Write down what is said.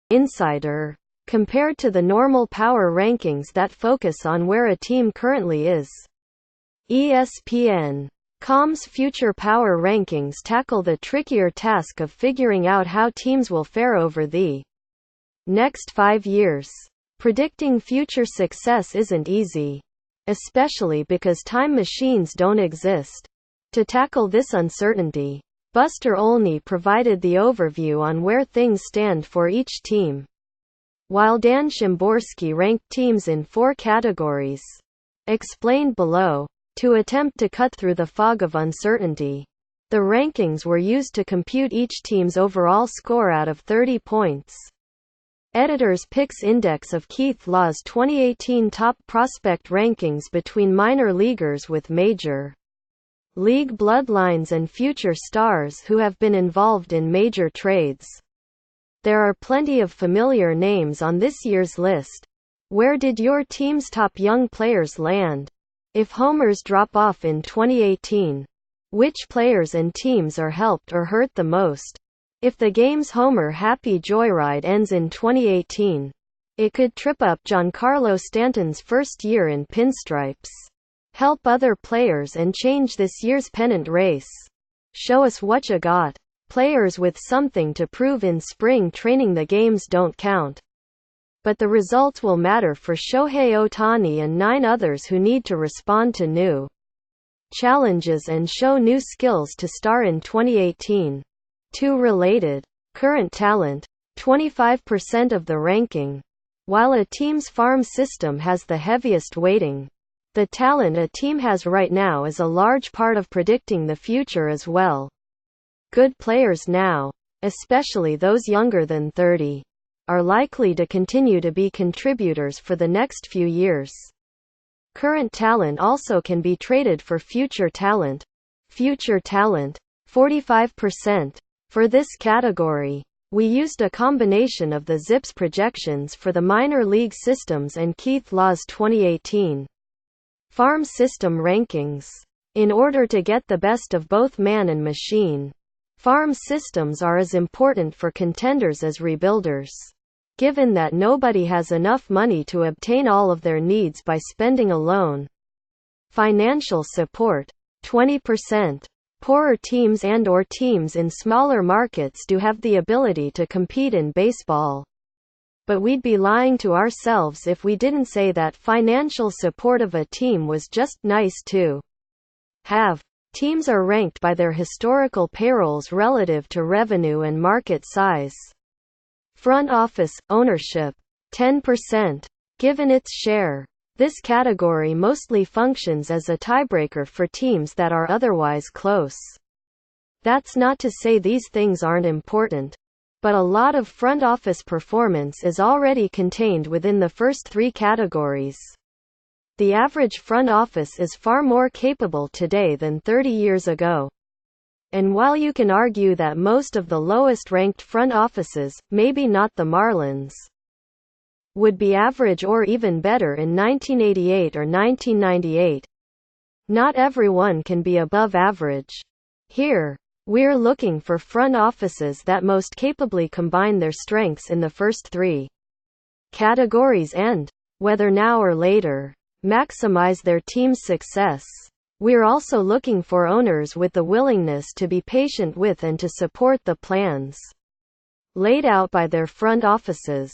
Insider. Compared to the normal power rankings that focus on where a team currently is. ESPN.com's future power rankings tackle the trickier task of figuring out how teams will fare over the next 5 years. Predicting future success isn't easy, especially because time machines don't exist. To tackle this uncertainty, Buster Olney provided the overview on where things stand for each team, while Dan Szymborski ranked teams in 4 categories, explained below. To attempt to cut through the fog of uncertainty, the rankings were used to compute each team's overall score out of 30 points. Editor's Picks Index of Keith Law's 2018 top prospect rankings between minor leaguers with major league bloodlines and future stars who have been involved in major trades. There are plenty of familiar names on this year's list. Where did your team's top young players land? If homers drop off in 2018, which players and teams are helped or hurt the most? If the game's homer happy joyride ends in 2018, it could trip up Giancarlo Stanton's first year in pinstripes, help other players and change this year's pennant race. Show us what you got. Players with something to prove in spring training. The games don't count, but the results will matter for Shohei Ohtani and 9 others who need to respond to new challenges and show new skills to star in 2018. 2 related. Current talent. 25% of the ranking. While a team's farm system has the heaviest weighting, the talent a team has right now is a large part of predicting the future as well. Good players now, especially those younger than 30, are likely to continue to be contributors for the next few years. Current talent also can be traded for future talent. Future talent. 45%. For this category, we used a combination of the ZiPS projections for the minor league systems and Keith Law's 2018 farm system rankings. In order to get the best of both man and machine, farm systems are as important for contenders as rebuilders. Given that nobody has enough money to obtain all of their needs by spending alone. Financial support. 20%. Poorer teams and/or teams in smaller markets do have the ability to compete in baseball. But we'd be lying to ourselves if we didn't say that financial support of a team was just nice to have. Teams are ranked by their historical payrolls relative to revenue and market size. Front office, ownership. 10%. Given its share, this category mostly functions as a tiebreaker for teams that are otherwise close. That's not to say these things aren't important, but a lot of front office performance is already contained within the first 3 categories. The average front office is far more capable today than 30 years ago. And while you can argue that most of the lowest-ranked front offices, maybe not the Marlins, would be average or even better in 1988 or 1998, not everyone can be above average. Here, we're looking for front offices that most capably combine their strengths in the first 3 categories and, whether now or later, maximize their team's success. We're also looking for owners with the willingness to be patient with and to support the plans laid out by their front offices.